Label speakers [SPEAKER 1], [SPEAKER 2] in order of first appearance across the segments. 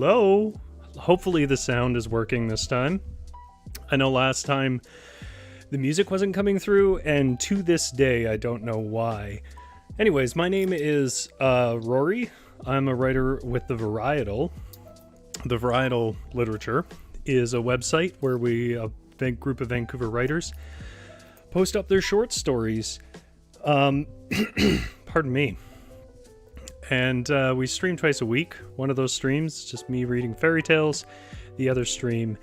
[SPEAKER 1] Hello. Hopefully the sound is working this time. I know last time the music wasn't coming through, and to this day I don't know why. Anyways, my name is Rory. I'm a writer with the Varietal. The Varietal Literature is a website where a big group of Vancouver writers post up their short stories. Pardon me. And we stream twice a week. One of those streams is just me reading fairy tales. The other stream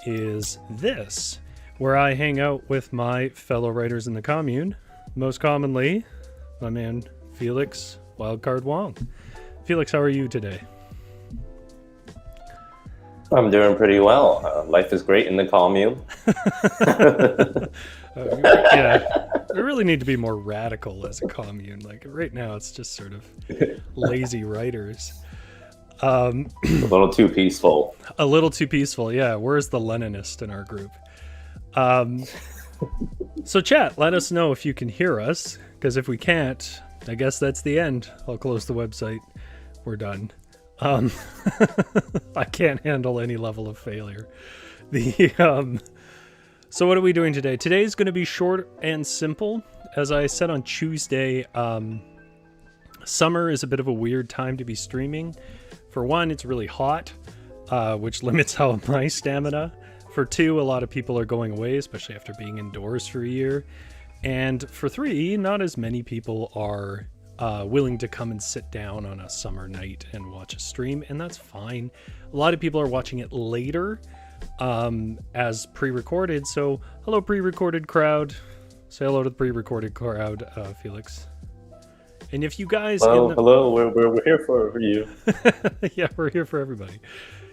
[SPEAKER 1] is this, where I hang out with my fellow writers in the commune. Most commonly, my man Felix Wildcard Wong. Felix, how are you today?
[SPEAKER 2] I'm doing pretty well. Life is great in the commune.
[SPEAKER 1] Yeah, we really need to be more radical as a commune. Like right now, it's just sort of lazy writers.
[SPEAKER 2] A little too peaceful.
[SPEAKER 1] A little too peaceful, yeah. Where's the Leninist in our group? So chat, let us know if you can hear us, because if we can't, I guess that's the end. I'll close the website. We're done. I can't handle any level of failure. So what are we doing today? Today's going to be short and simple. As I said on Tuesday, summer is a bit of a weird time to be streaming. For one, it's really hot, which limits my stamina. For two, a lot of people are going away, especially after being indoors for a year. And for three, not as many people are willing to come and sit down on a summer night and watch a stream, and that's fine. A lot of people are watching it later as pre-recorded. So hello, pre-recorded crowd. Say hello to the pre-recorded crowd, Felix. And if you guys...
[SPEAKER 2] Hello, we're here for you.
[SPEAKER 1] Yeah, we're here for everybody.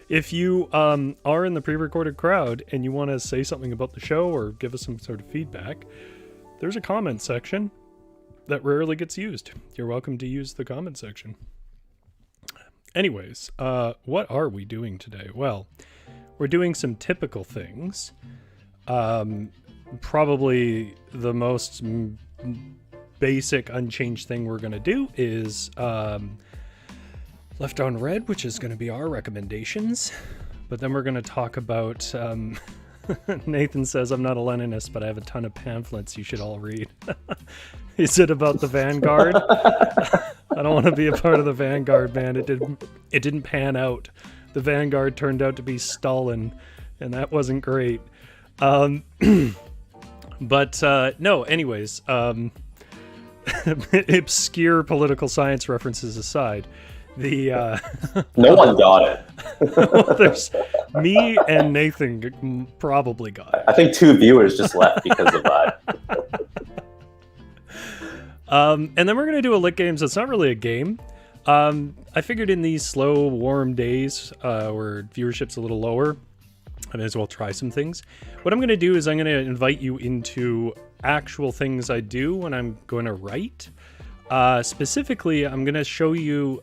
[SPEAKER 1] If you are in the pre-recorded crowd and you want to say something about the show or give us some sort of feedback, there's a comment section that rarely gets used. You're welcome to use the comment section. Anyways, what are we doing today? Well, we're doing some typical things. Probably the most basic unchanged thing we're going to do is Left on Red, which is going to be our recommendations. But then we're going to talk about... Nathan says, I'm not a Leninist, but I have a ton of pamphlets you should all read. Is it about the Vanguard? I don't want to be a part of the Vanguard, man. It didn't pan out. The Vanguard turned out to be Stalin, and that wasn't great. No, anyways, obscure political science references aside, no
[SPEAKER 2] one got it.
[SPEAKER 1] Well, there's me and Nathan probably got it.
[SPEAKER 2] I think 2 viewers just left because of that.
[SPEAKER 1] And then we're gonna do a Litgames. It's not really a game. I figured in these slow, warm days where viewership's a little lower, I may as well try some things. What I'm gonna do is I'm gonna invite you into actual things I do when I'm going to write. Specifically, I'm gonna show you.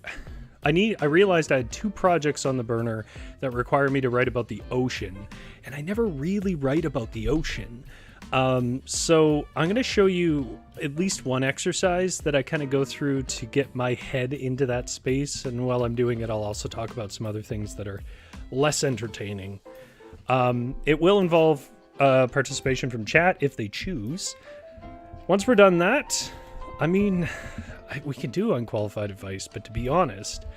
[SPEAKER 1] I realized I had 2 projects on the burner that require me to write about the ocean, and I never really write about the ocean. So I'm going to show you at least one exercise that I kind of go through to get my head into that space, and while I'm doing it, I'll also talk about some other things that are less entertaining. It will involve participation from chat if they choose. Once we're done that, I mean... we can do Unqualified Advice, but to be honest,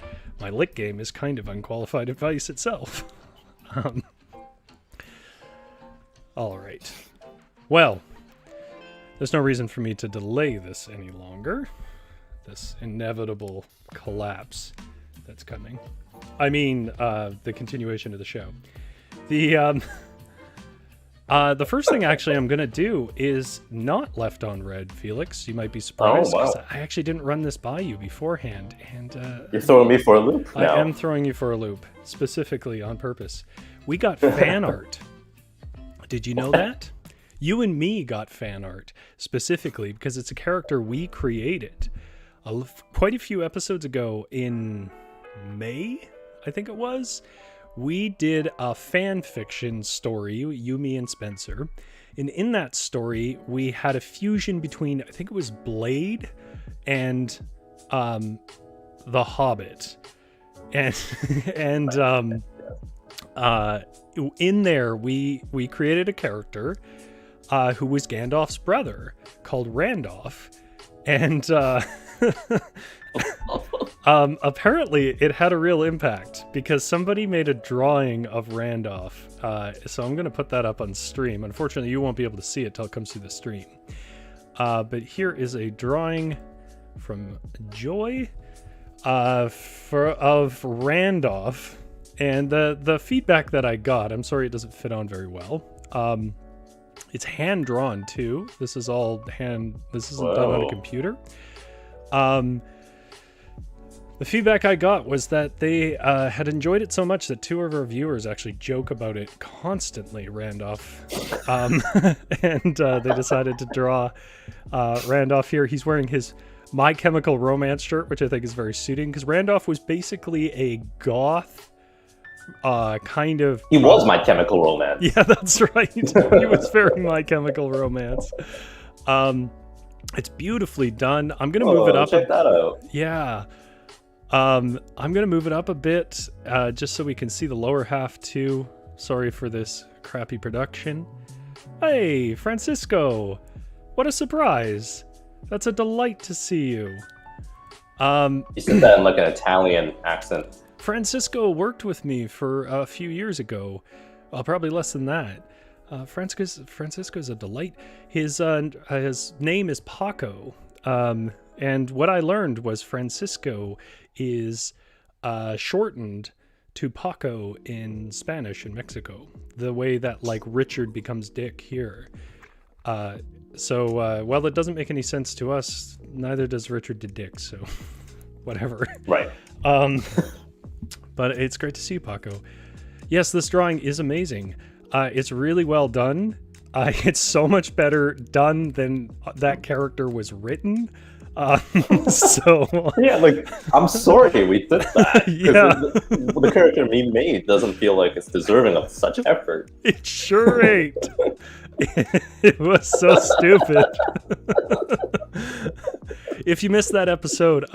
[SPEAKER 1] my lit game is kind of Unqualified Advice itself. All right. Well, there's no reason for me to delay this any longer. This inevitable collapse that's coming. I mean, the continuation of the show. The first thing actually I'm going to do is not Left on Red, Felix. You might be surprised.
[SPEAKER 2] Oh, wow.
[SPEAKER 1] I actually didn't run this by you beforehand. And
[SPEAKER 2] you're throwing me for a loop now.
[SPEAKER 1] I am throwing you for a loop, specifically on purpose. We got fan art. Did you know that? You and me got fan art, specifically because it's a character we created. Quite a few episodes ago in May, I think it was, we did a fan fiction story, you, me, and Spencer. And in that story, we had a fusion between, I think it was Blade and The Hobbit. and and in there we created a character who was Gandalf's brother called Randolph, and apparently it had a real impact because somebody made a drawing of Randolph. So I'm going to put that up on stream. Unfortunately, you won't be able to see it till it comes through the stream. But here is a drawing from Joy of Randolph. And the feedback that I got, I'm sorry it doesn't fit on very well. It's hand drawn too. This is all hand. This isn't done on a computer. The feedback I got was that they had enjoyed it so much that two of our viewers actually joke about it constantly, Randolph. And they decided to draw Randolph here. He's wearing his My Chemical Romance shirt, which I think is very suiting, because Randolph was basically a goth kind of...
[SPEAKER 2] He was My Chemical Romance.
[SPEAKER 1] Yeah, that's right. He was very My Chemical Romance. It's beautifully done. I'm going to move it up.
[SPEAKER 2] Check that out.
[SPEAKER 1] Yeah. I'm going to move it up a bit just so we can see the lower half too. Sorry for this crappy production. Hey, Francisco. What a surprise. That's a delight to see you.
[SPEAKER 2] You said that in like an Italian accent.
[SPEAKER 1] Francisco worked with me for a few years ago. Well, probably less than that. Francisco's a delight. His name is Paco. And what I learned was Francisco is shortened to Paco in Spanish in Mexico. The way that like Richard becomes Dick here. So while it doesn't make any sense to us, neither does Richard to Dick. So whatever.
[SPEAKER 2] Right.
[SPEAKER 1] But it's great to see you, Paco. Yes, this drawing is amazing. It's really well done. It's so much better done than that character was written. So
[SPEAKER 2] yeah, like I'm sorry we did that.
[SPEAKER 1] Yeah,
[SPEAKER 2] the character we made doesn't feel like it's deserving of such effort.
[SPEAKER 1] It sure ain't. It was so stupid. If you missed that episode,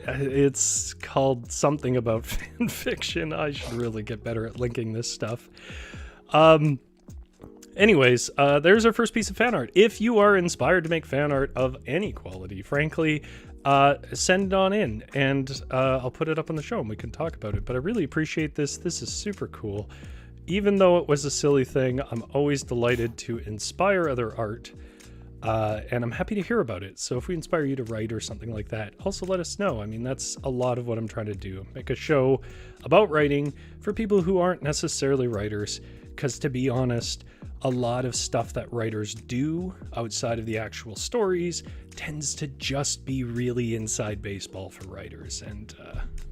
[SPEAKER 1] it's called something about fan fiction. I should really get better at linking this stuff. Anyways, there's our first piece of fan art. If you are inspired to make fan art of any quality, frankly, send it on in, and I'll put it up on the show and we can talk about it. But I really appreciate this. This is super cool. Even though it was a silly thing, I'm always delighted to inspire other art, and I'm happy to hear about it. So if we inspire you to write or something like that, also let us know. I mean, that's a lot of what I'm trying to do. Make a show about writing for people who aren't necessarily writers, because to be honest, a lot of stuff that writers do outside of the actual stories tends to just be really inside baseball for writers, and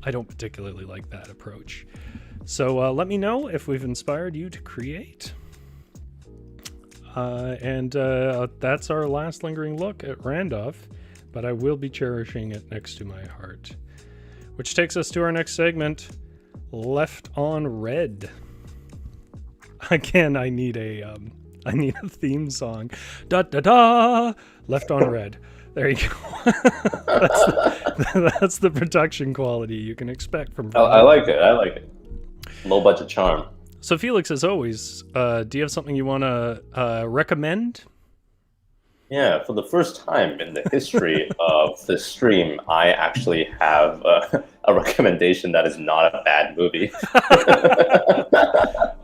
[SPEAKER 1] I don't particularly like that approach. So let me know if we've inspired you to create. And that's our last lingering look at Randolph, but I will be cherishing it next to my heart. Which takes us to our next segment, Left on Red. Again, I need a theme song. Da da da! Left on Red. There you go. That's the production quality you can expect from.
[SPEAKER 2] I like it. Low budget charm.
[SPEAKER 1] So Felix, as always, do you have something you want to recommend?
[SPEAKER 2] Yeah, for the first time in the history of the stream, I actually have a recommendation that is not a bad movie.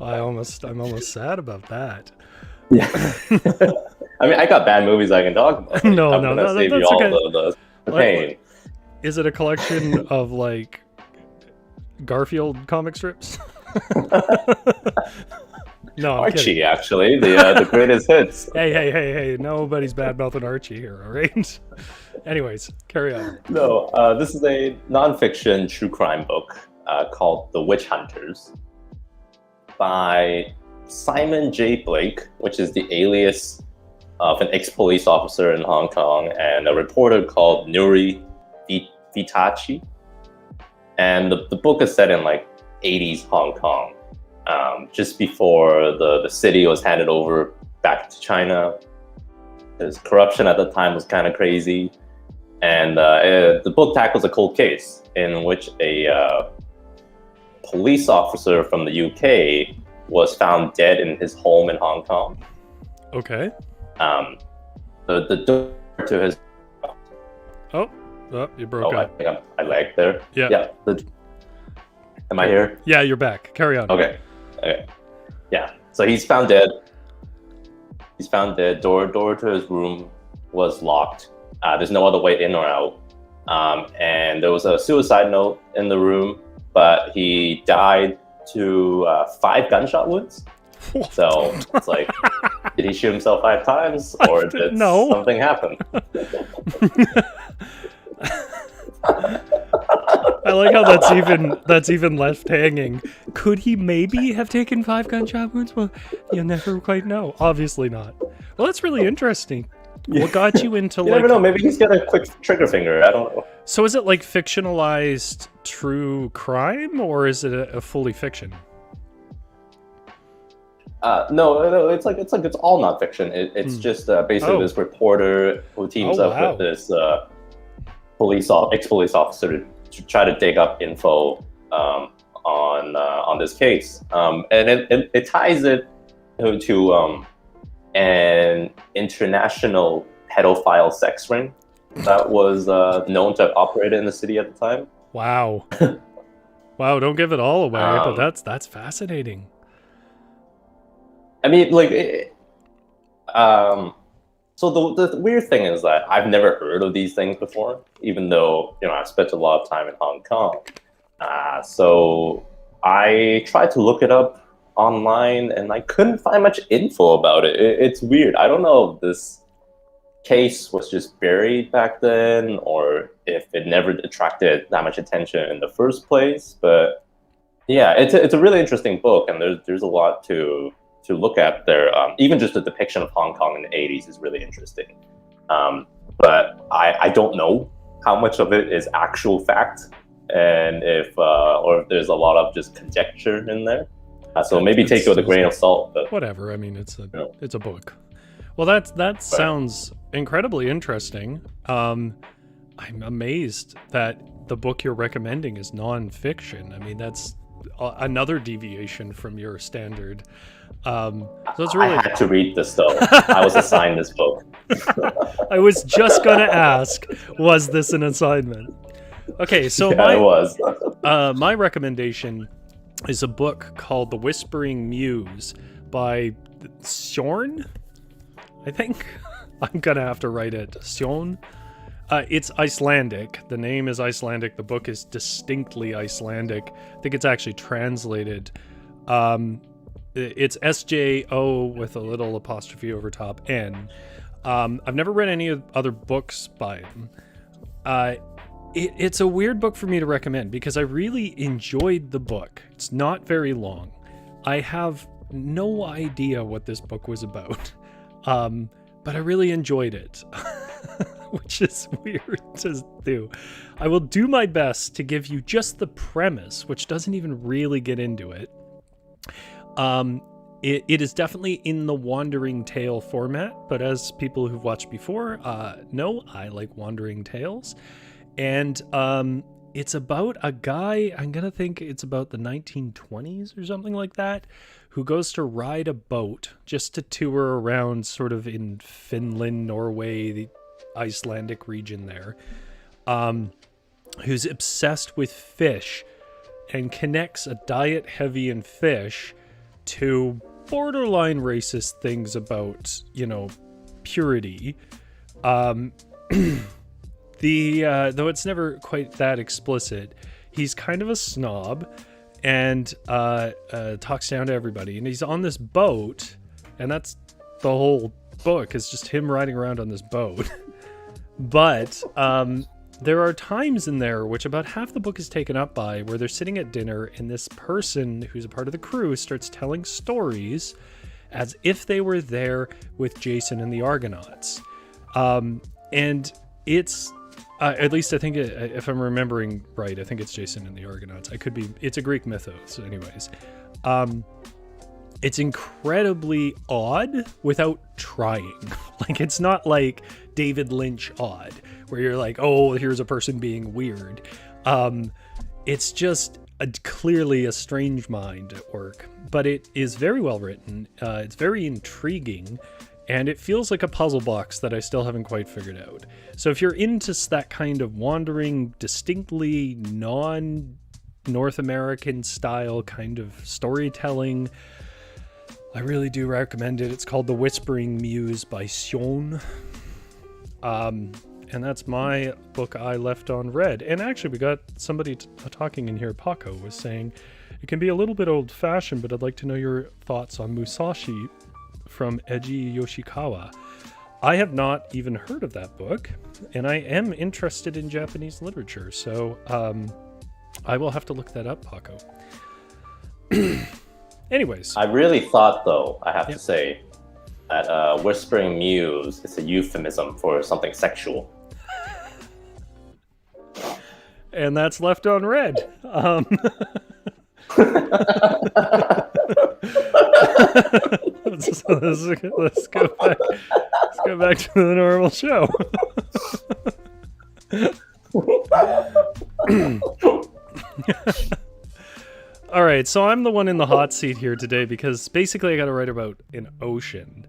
[SPEAKER 1] I'm almost sad about that.
[SPEAKER 2] Yeah. I mean, I got bad movies I can talk about.
[SPEAKER 1] No,
[SPEAKER 2] I'm gonna save you all the pain.
[SPEAKER 1] Is it a collection of like Garfield comic strips? No, I'm
[SPEAKER 2] Archie,
[SPEAKER 1] kidding.
[SPEAKER 2] actually, the greatest hits.
[SPEAKER 1] Hey! Nobody's bad-mouthing Archie here, all right? Anyways, carry on.
[SPEAKER 2] No, this is a nonfiction true crime book called The Witch Hunters by Simon J. Blake, which is the alias of an ex-police officer in Hong Kong, and a reporter called Nuri Vitachi. And the book is set in like 80s Hong Kong, just before the city was handed over back to China. There's corruption at the time was kind of crazy. And the book tackles a cold case in which a police officer from the UK was found dead in his home in Hong Kong.
[SPEAKER 1] Okay.
[SPEAKER 2] The door to his...
[SPEAKER 1] Oh, you broke up.
[SPEAKER 2] I think I lagged there.
[SPEAKER 1] Yeah.
[SPEAKER 2] Am I here?
[SPEAKER 1] Yeah, you're back. Carry on.
[SPEAKER 2] Okay. Yeah. So he's found dead. Door to his room was locked. There's no other way in or out. And there was a suicide note in the room, but he died to 5 gunshot wounds. So it's like, did he shoot himself 5 times, or did something happen?
[SPEAKER 1] I like how that's even left hanging. Could he maybe have taken 5 gunshot wounds? Well, you never quite know. Obviously not. Well, that's really interesting. What got you into
[SPEAKER 2] you never know. Maybe he's got a quick trigger finger. I don't know.
[SPEAKER 1] So is it like fictionalized true crime, or is it a fully fiction?
[SPEAKER 2] No, it's all nonfiction. It's just basically this reporter who teams up with this ex-police officer to try to dig up info on this case, and it ties it to an international pedophile sex ring that was known to operate in the city at the time.
[SPEAKER 1] Wow. Wow, don't give it all away, but that's fascinating.
[SPEAKER 2] I mean, like, so the weird thing is that I've never heard of these things before, even though, I've spent a lot of time in Hong Kong. So I tried to look it up online, and I couldn't find much info about it. It's weird. I don't know if this case was just buried back then, or if it never attracted that much attention in the first place. But yeah, it's a really interesting book, and there's a lot to look at there. Even just the depiction of Hong Kong in the 80s is really interesting. But I don't know how much of it is actual fact, and if there's a lot of just conjecture in there. So maybe take it with a grain of salt. But
[SPEAKER 1] whatever. I mean, it's a book. Well, that sounds incredibly interesting. I'm amazed that the book you're recommending is non-fiction. I mean, that's another deviation from your standard. So it's really...
[SPEAKER 2] I had to read this, though. I was assigned this book.
[SPEAKER 1] I was just gonna ask, was this an assignment? Okay, so my recommendation is a book called The Whispering Muse by Sjorn, I think. I'm gonna have to write it. Sjorn. It's Icelandic. The name is Icelandic. The book is distinctly Icelandic. I think it's actually translated. It's SJO with a little apostrophe over top N. I've never read any other books by him. It's a weird book for me to recommend because I really enjoyed the book. It's not very long. I have no idea what this book was about, but I really enjoyed it, which is weird to do. I will do my best to give you just the premise, which doesn't even really get into it. It is definitely in the wandering tale format, but as people who've watched before know, I like wandering tales. And it's about a guy, I'm going to think it's about the 1920s or something like that, who goes to ride a boat just to tour around sort of in Finland, Norway, the Icelandic region there, who's obsessed with fish and connects a diet heavy in fish to borderline racist things about, purity. Though it's never quite that explicit, he's kind of a snob and talks down to everybody. And he's on this boat, and that's the whole book, is just him riding around on this boat. But there are times in there, which about half the book is taken up by, where they're sitting at dinner, and this person who's a part of the crew starts telling stories as if they were there with Jason and the Argonauts. And it's... at least I think, if I'm remembering right, I think it's Jason and the Argonauts. It's a Greek mythos, anyways. It's incredibly odd without trying. Like, it's not like David Lynch odd, where you're like, oh, here's a person being weird. It's just clearly a strange mind at work, but it is very well written. It's very intriguing, and it feels like a puzzle box that I still haven't quite figured out. So if you're into that kind of wandering, distinctly non-North American style kind of storytelling, I really do recommend it. It's called The Whispering Muse by Sion. And that's my book I left on read. And actually, we got somebody talking in here. Paco was saying, it can be a little bit old-fashioned, but I'd like to know your thoughts on Musashi from Eiji Yoshikawa. I have not even heard of that book, and I am interested in Japanese literature, so I will have to look that up, Paco. Anyways.
[SPEAKER 2] I really thought, though, I have to say, that Whispering Muse is a euphemism for something sexual.
[SPEAKER 1] And that's left on red. Let's go back to the normal show. All right, so I'm the one in the hot seat here today because basically I got to write about an ocean.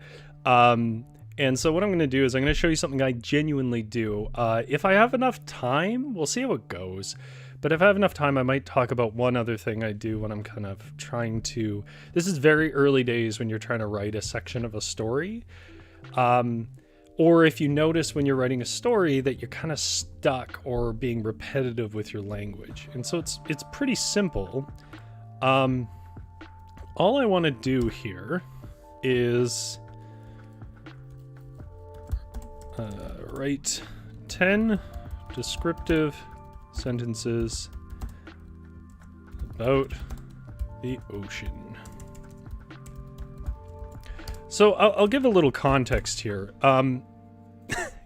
[SPEAKER 1] And so what I'm going to do is I'm going to show you something I genuinely do. If I have enough time, we'll see how it goes. But if I have enough time, I might talk about one other thing I do when I'm kind of trying to... This is very early days when you're trying to write a section of a story. Or if you notice when you're writing a story that you're kind of stuck or being repetitive with your language. And so it's pretty simple. All I want to do here is write 10 descriptive sentences about the ocean. So I'll give a little context here.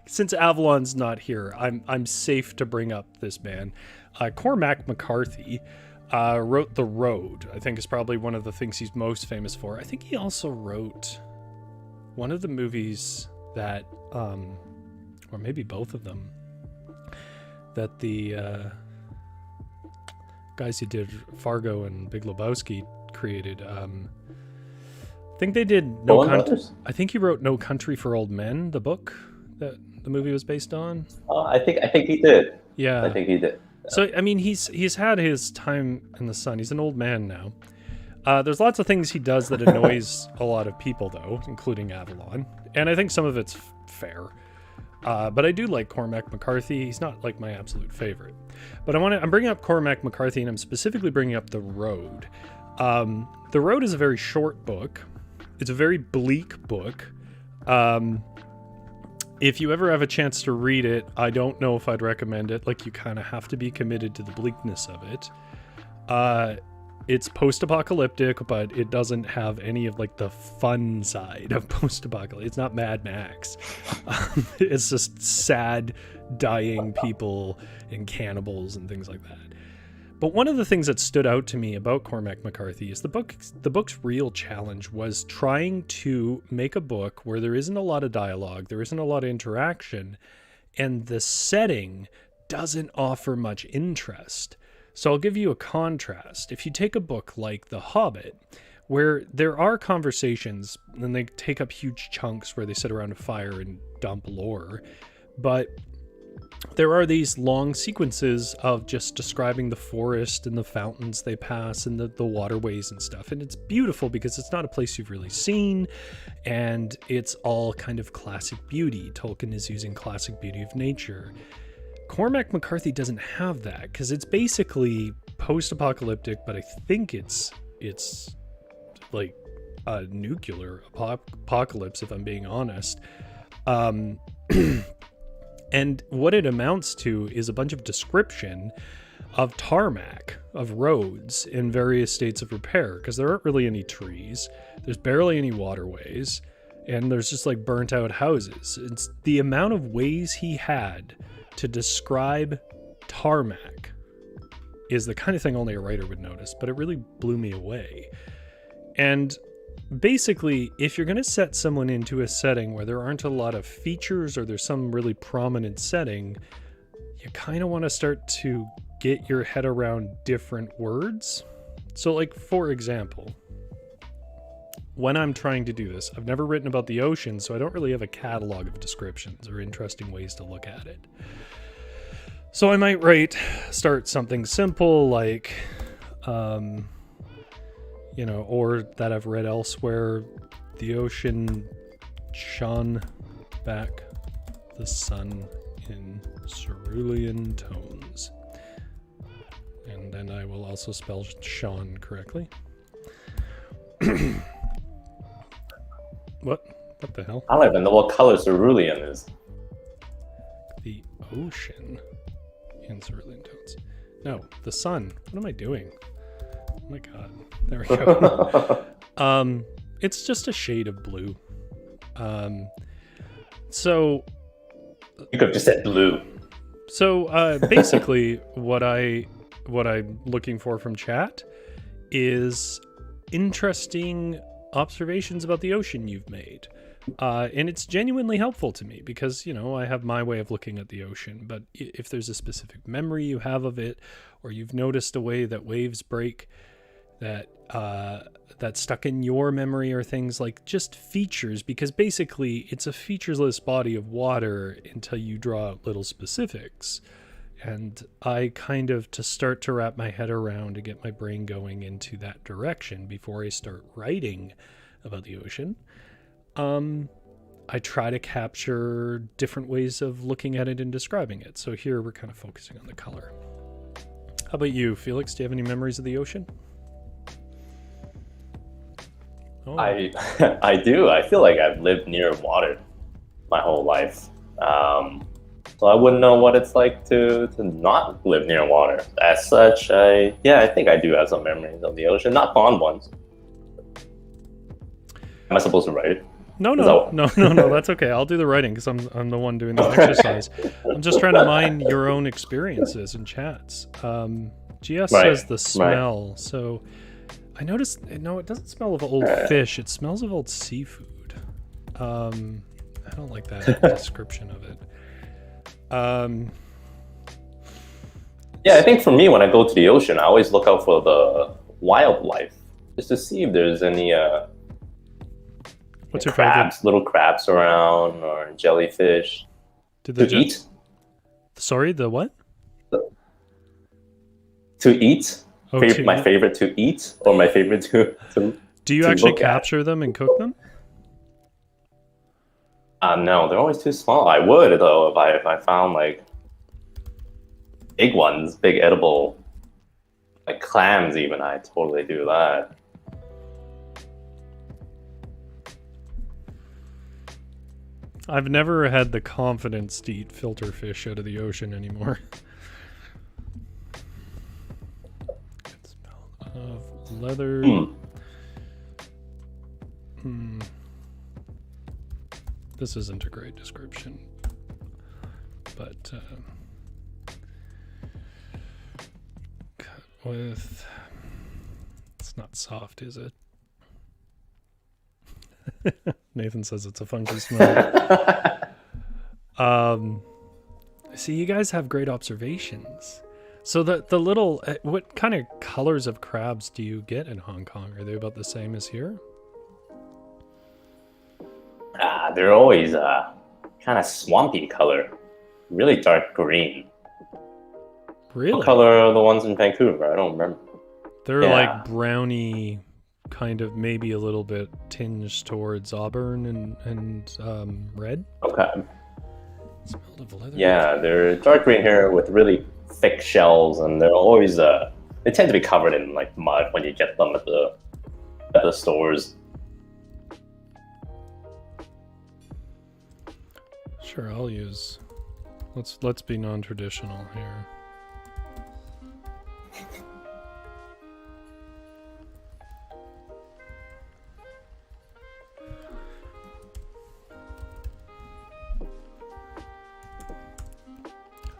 [SPEAKER 1] Since Avalon's not here, I'm safe to bring up this man. Cormac McCarthy wrote The Road. I think is probably one of the things he's most famous for. I think he also wrote one of the movies that, or maybe both of them, that the guys who did Fargo and Big Lebowski created. I think they did I think he wrote No Country for Old Men, the book that the movie was based on.
[SPEAKER 2] I think he did.
[SPEAKER 1] Yeah,
[SPEAKER 2] I think he did.
[SPEAKER 1] So I mean, he's had his time in the sun. He's an old man now. There's lots of things he does that annoys a lot of people, though, including Avalon, and I think some of it's fair. But I do like Cormac McCarthy. He's not like my absolute favorite. But I'm bringing up Cormac McCarthy, and I'm specifically bringing up The Road. The Road is a very short book. It's a very bleak book. If you ever have a chance to read it, I don't know if I'd recommend it. Like, you kind of have to be committed to the bleakness of it. It's post-apocalyptic, but it doesn't have any of like the fun side of post-apocalyptic. It's not Mad Max. It's just sad, dying people and cannibals and things like that. But one of the things that stood out to me about Cormac McCarthy is the book's real challenge was trying to make a book where there isn't a lot of dialogue, there isn't a lot of interaction, and the setting doesn't offer much interest. So I'll give you a contrast. If you take a book like The Hobbit, where there are conversations, and they take up huge chunks where they sit around a fire and dump lore, but there are these long sequences of just describing the forest and the fountains they pass and the waterways and stuff. And it's beautiful because it's not a place you've really seen, and it's all kind of classic beauty. Tolkien is using classic beauty of nature. Cormac McCarthy doesn't have that because it's basically post-apocalyptic, but I think it's like a nuclear apocalypse, if I'm being honest. And what it amounts to is a bunch of description of tarmac, of roads in various states of repair, because there aren't really any trees, there's barely any waterways, and there's just like burnt out houses. It's the amount of ways he had to describe tarmac is the kind of thing only a writer would notice, but it really blew me away. And basically, if you're going to set someone into a setting where there aren't a lot of features or there's some really prominent setting, you kind of want to start to get your head around different words. So like, for example, when I'm trying to do this, I've never written about the ocean, so I don't really have a catalog of descriptions or interesting ways to look at it. So I might start something simple like, or that I've read elsewhere, the ocean shone back the sun in cerulean tones. And then I will also spell Sean correctly. What the hell?
[SPEAKER 2] I don't even know what color cerulean is.
[SPEAKER 1] The ocean in cerulean tones. No, the sun. What am I doing? Oh my god. There we go. It's just a shade of blue. So
[SPEAKER 2] you could have just said blue.
[SPEAKER 1] So basically what I'm looking for from chat is interesting observations about the ocean you've made. And it's genuinely helpful to me because, I have my way of looking at the ocean. But if there's a specific memory you have of it, or you've noticed a way that waves break that's stuck in your memory, or things like just features, because basically it's a featureless body of water until you draw out little specifics. And I kind of, to start to wrap my head around, to get my brain going into that direction before I start writing about the ocean, I try to capture different ways of looking at it and describing it. So here we're kind of focusing on the color. How about you, Felix? Do you have any memories of the ocean? Oh.
[SPEAKER 2] I do. I feel like I've lived near water my whole life. So I wouldn't know what it's like to not live near water. As such, I think I do have some memories of the ocean. Not fond ones. Am I supposed to write it?
[SPEAKER 1] No, that's okay. I'll do the writing because I'm the one doing the exercise. I'm just trying to mine your own experiences in chats. GS says the smell. Right. So I noticed, no, it doesn't smell of old fish. It smells of old seafood. I don't like that description of it.
[SPEAKER 2] I think for me, when I go to the ocean, I always look out for the wildlife, just to see if there's any
[SPEAKER 1] what's your
[SPEAKER 2] crabs,
[SPEAKER 1] favorite?
[SPEAKER 2] Little crabs around, or jellyfish to eat.
[SPEAKER 1] Sorry, the what?
[SPEAKER 2] To eat. My favorite to eat, or my favorite to
[SPEAKER 1] do you actually capture them and cook them?
[SPEAKER 2] No, they're always too small. I would, though, if I found like big ones, big edible, like clams even. I totally do that.
[SPEAKER 1] I've never had the confidence to eat filter fish out of the ocean anymore. Good smell of leather. This isn't a great description, but cut with, it's not soft, is it? Nathan says it's a funky smell. See, you guys have great observations. So the little, what kind of colors of crabs do you get in Hong Kong? Are they about the same as here?
[SPEAKER 2] They're always kind of swampy color, really dark green.
[SPEAKER 1] Really?
[SPEAKER 2] What color are the ones in Vancouver? I don't remember.
[SPEAKER 1] They're like browny, kind of maybe a little bit tinged towards auburn and red.
[SPEAKER 2] Okay.
[SPEAKER 1] Smelled of leather.
[SPEAKER 2] Yeah, they're dark green here with really thick shells, and they're always they tend to be covered in like mud when you get them at the stores.
[SPEAKER 1] Sure, I'll use. Let's be non-traditional here.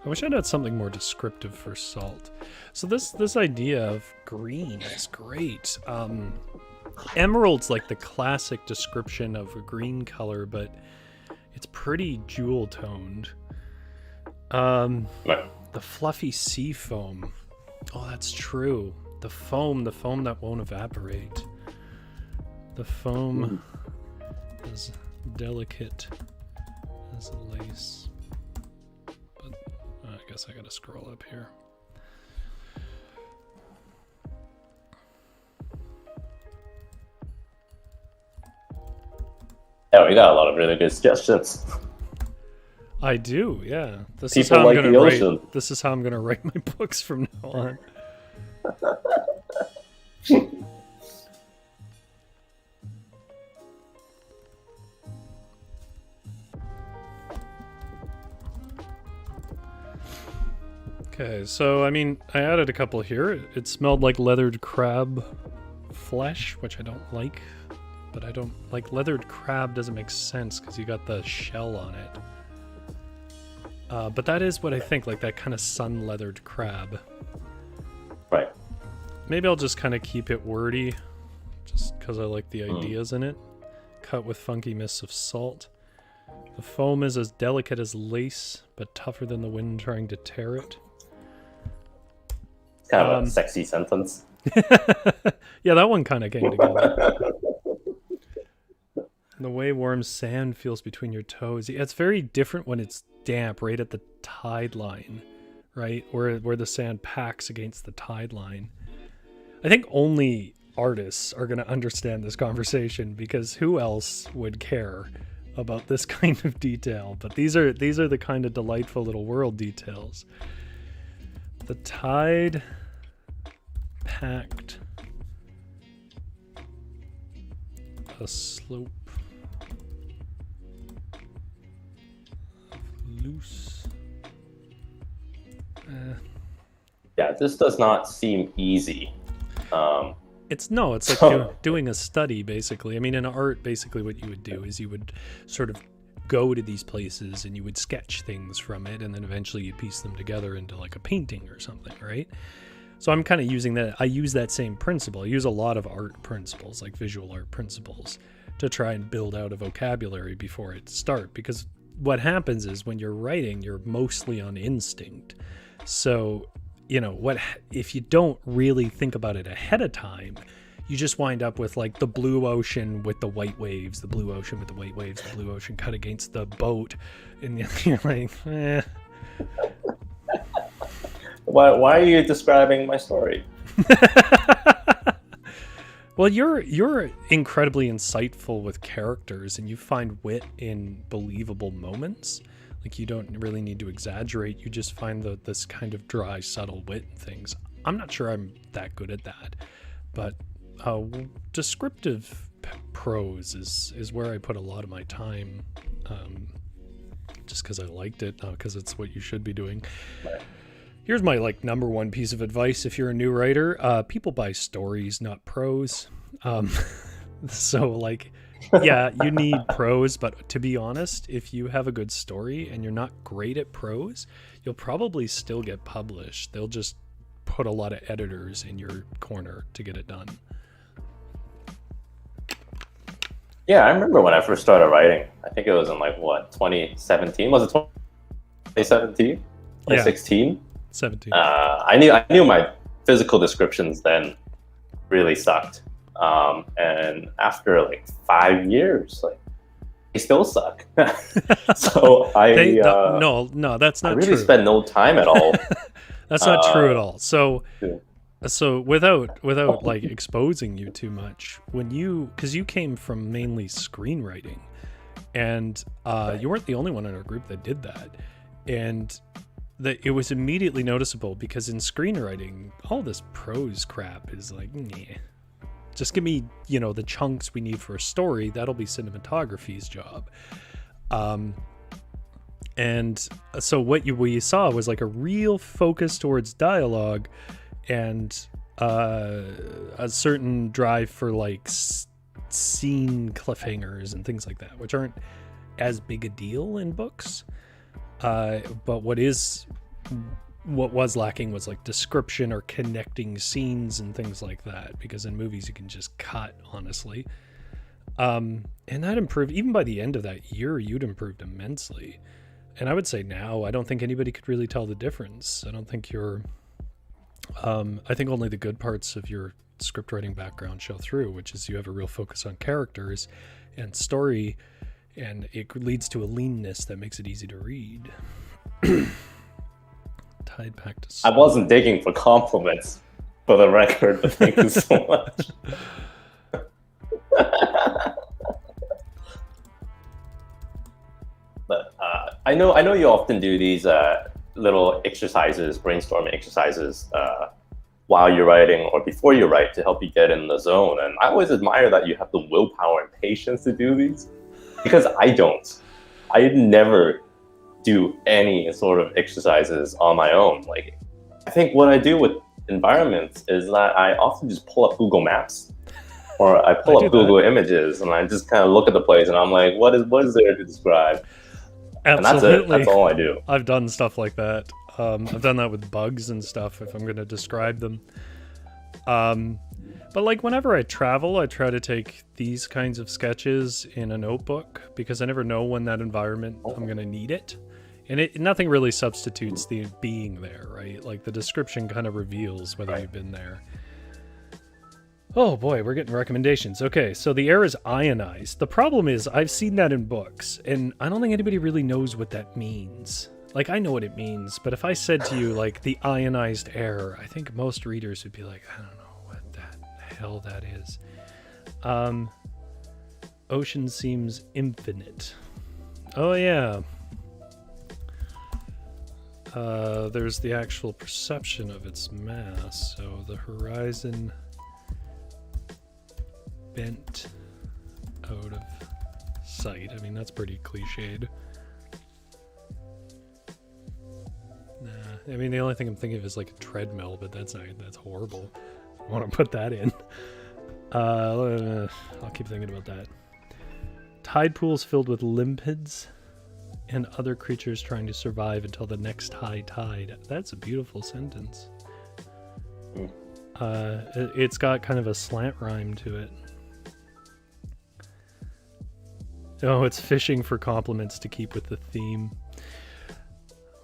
[SPEAKER 1] I wish I'd had something more descriptive for salt. So this idea of green is great. Emerald's like the classic description of a green color, but it's pretty jewel toned. The fluffy sea foam. Oh, that's true. The foam that won't evaporate. The foam is delicate as lace. But I guess I gotta scroll up here.
[SPEAKER 2] Yeah, we got a lot of really good suggestions.
[SPEAKER 1] I do, yeah. This
[SPEAKER 2] People
[SPEAKER 1] is how
[SPEAKER 2] like
[SPEAKER 1] I'm
[SPEAKER 2] the
[SPEAKER 1] gonna write.
[SPEAKER 2] ocean.
[SPEAKER 1] This is how I'm gonna write my books from now on. Okay, so I mean, I added a couple here. It smelled like leathered crab flesh, which I don't like. But I don't like leathered crab. Doesn't make sense because you got the shell on it. But that is what I think, like that kind of sun leathered crab.
[SPEAKER 2] Right.
[SPEAKER 1] Maybe I'll just kind of keep it wordy, just because I like the ideas in it. Cut with funky mists of salt. The foam is as delicate as lace, but tougher than the wind trying to tear it.
[SPEAKER 2] It's kind of a sexy sentence.
[SPEAKER 1] Yeah, that one kind of came together. The way warm sand feels between your toes. Yeah, it's very different when it's damp right at the tide line, right? Where the sand packs against the tide line. I think only artists are going to understand this conversation, because who else would care about this kind of detail? But these are the kind of delightful little world details. The tide packed a slope loose.
[SPEAKER 2] Yeah, this does not seem easy.
[SPEAKER 1] It's like doing a study, basically. I mean, in art, basically what you would do is you would sort of go to these places and you would sketch things from it, and then eventually you piece them together into like a painting or something, right? So I'm kind of using that. I use that same principle. I use a lot of art principles, like visual art principles, to try and build out a vocabulary before it start, because what happens is when you're writing, you're mostly on instinct. So, you know, what if you don't really think about it ahead of time, you just wind up with like the blue ocean with the white waves, the blue ocean with the white waves, the blue ocean cut against the boat, and you're like, eh.
[SPEAKER 2] Why are you describing my story?
[SPEAKER 1] Well, you're incredibly insightful with characters, and you find wit in believable moments. Like, you don't really need to exaggerate. You just find this kind of dry, subtle wit in things. I'm not sure I'm that good at that, but descriptive prose is where I put a lot of my time, just because I liked it, not because it's what you should be doing.
[SPEAKER 2] Right.
[SPEAKER 1] Here's my number one piece of advice if you're a new writer. People buy stories, not prose. So yeah, you need prose, but to be honest, if you have a good story and you're not great at prose, you'll probably still get published. They'll just put a lot of editors in your corner to get it done.
[SPEAKER 2] Yeah, I remember when I first started writing. I think it was in 2017? Was it 2017? 2016?
[SPEAKER 1] Yeah. 17.
[SPEAKER 2] I knew my physical descriptions then really sucked, and after 5 years, they still suck. So
[SPEAKER 1] no, that's not
[SPEAKER 2] true. I really
[SPEAKER 1] true.
[SPEAKER 2] spent no time at all.
[SPEAKER 1] That's not true at all. So
[SPEAKER 2] yeah.
[SPEAKER 1] without exposing you too much, because you came from mainly screenwriting, and you weren't the only one in our group that did that, and it was immediately noticeable, because in screenwriting, all this prose crap is nah. Just give me, the chunks we need for a story. That'll be cinematography's job. And so what we saw was a real focus towards dialogue and a certain drive for scene cliffhangers and things like that, which aren't as big a deal in books. But what was lacking was description or connecting scenes and things like that, because in movies you can just cut, honestly. And that improved. Even by the end of that year, you'd improved immensely. And I would say now, I don't think anybody could really tell the difference. I don't think you're... I think only the good parts of your script writing background show through, which is you have a real focus on characters and story, and it leads to a leanness that makes it easy to read. Tied back to...
[SPEAKER 2] I wasn't digging for compliments, for the record, but thank you so much. But I know you often do these little exercises, brainstorming exercises, while you're writing or before you write to help you get in the zone. And I always admire that you have the willpower and patience to do these, because I don't. I never do any sort of exercises on my own. Like, I think what I do with environments is that I often just pull up Google Maps, or I pull up Google Images, and I just kind of look at the place, and I'm like, what is there to describe?
[SPEAKER 1] Absolutely.
[SPEAKER 2] And that's all I do.
[SPEAKER 1] I've done stuff like that. I've done that with bugs and stuff if I'm going to describe them. But like whenever I travel, I try to take these kinds of sketches in a notebook, because I never know when that environment I'm going to need it. And nothing really substitutes the being there, right? Like the description kind of reveals whether you've been there. Oh boy, we're getting recommendations. Okay, so the air is ionized. The problem is I've seen that in books, and I don't think anybody really knows what that means. Like, I know what it means, but if I said to you, like, the ionized air, I think most readers would be like, I don't know what the hell that is. Ocean seems infinite. Oh, yeah. There's the actual perception of its mass. So the horizon bent out of sight. I mean, that's pretty cliched. Nah, I mean, the only thing I'm thinking of is like a treadmill, but that's horrible. I want to put that in. I'll keep thinking about that. Tide pools filled with limpets and other creatures trying to survive until the next high tide. That's a beautiful sentence. It's got kind of a slant rhyme to it. Oh, it's fishing for compliments to keep with the theme. I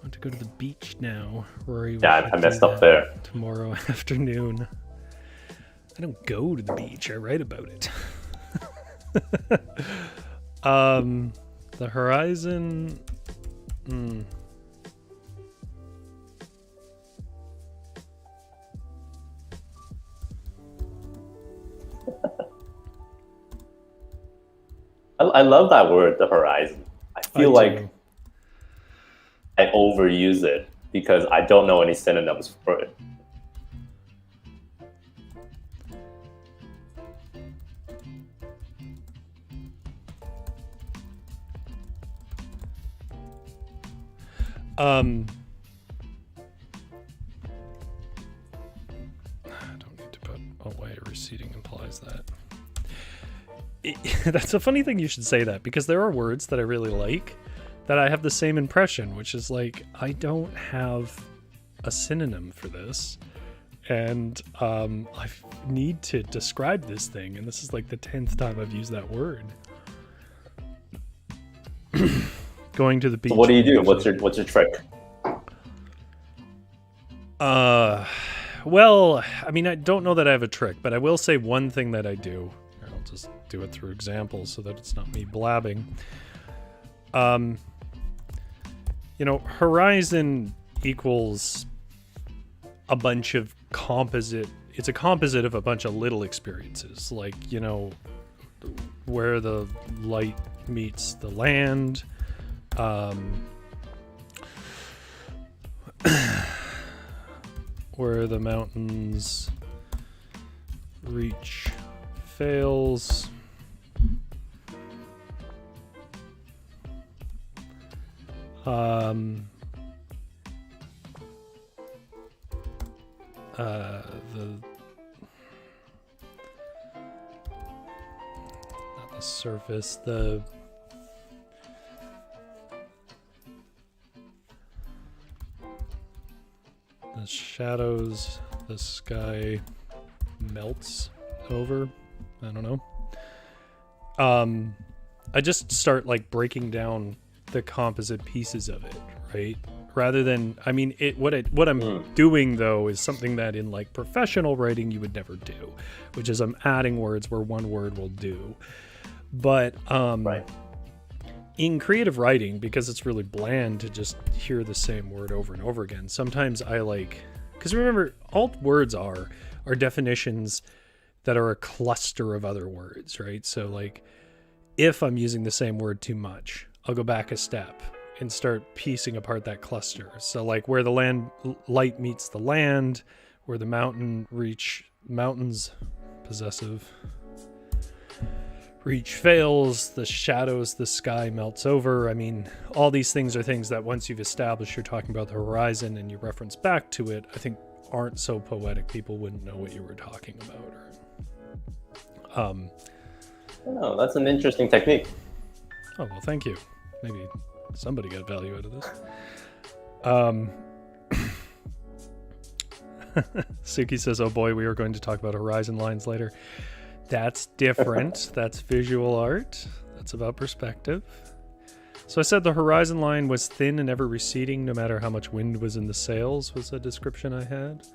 [SPEAKER 1] want to go to the beach now. Rory,
[SPEAKER 2] yeah, I messed up there.
[SPEAKER 1] Tomorrow afternoon. I don't go to the beach. I write about it. The horizon.
[SPEAKER 2] I love that word, the horizon. I feel like I overuse it because I don't know any synonyms for it.
[SPEAKER 1] I don't need to put away. Receding implies that. That's a funny thing you should say that, because there are words that I really like that I have the same impression, which is like, I don't have a synonym for this, and I need to describe this thing, and this is like the 10th time I've used that word. Going to the beach.
[SPEAKER 2] So what do you do? What's your trick?
[SPEAKER 1] Well, I mean, I don't know that I have a trick, but I will say one thing that I do. I'll just do it through examples so that it's not me blabbing. You know, horizon equals a bunch of composite. It's a composite of a bunch of little experiences, like, you know, where the light meets the land, where the mountains reach fails, not the surface, the shadows, the sky melts over. I don't know. I just start like breaking down the composite pieces of it, right? Rather than, I mean, what I'm doing though is something that in like professional writing you would never do, which is I'm adding words where one word will do. But
[SPEAKER 2] Right.
[SPEAKER 1] in creative writing, because it's really bland to just hear the same word over and over again, sometimes I like, because remember, all words are definitions that are a cluster of other words, right? So like, if I'm using the same word too much, I'll go back a step and start piecing apart that cluster. So like where the light meets the land, where the mountains possessive reach fails, the shadows, the sky melts over. I mean, all these things are things that once you've established you're talking about the horizon and you reference back to it, I think aren't so poetic. People wouldn't know what you were talking about.
[SPEAKER 2] Oh, that's an interesting technique.
[SPEAKER 1] Oh, well, thank you. Maybe somebody got value out of this. Suki says, oh boy, we are going to talk about horizon lines later. That's different. That's visual art. That's about perspective. So I said the horizon line was thin and ever receding no matter how much wind was in the sails, was a description I had.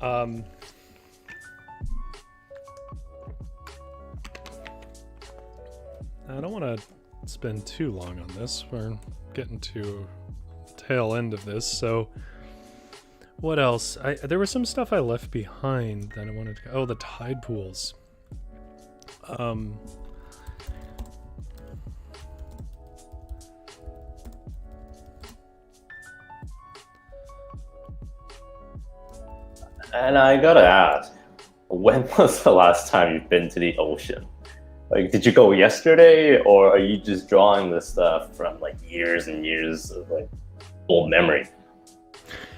[SPEAKER 1] I don't want to spend too long on this. We're getting to tail end of this. So what else? There was some stuff I left behind that I wanted to... Oh, the tide pools.
[SPEAKER 2] And I gotta ask, when was the last time you've been to the ocean? Like, did you go yesterday, or are you just drawing this stuff from like years and years of like old memory?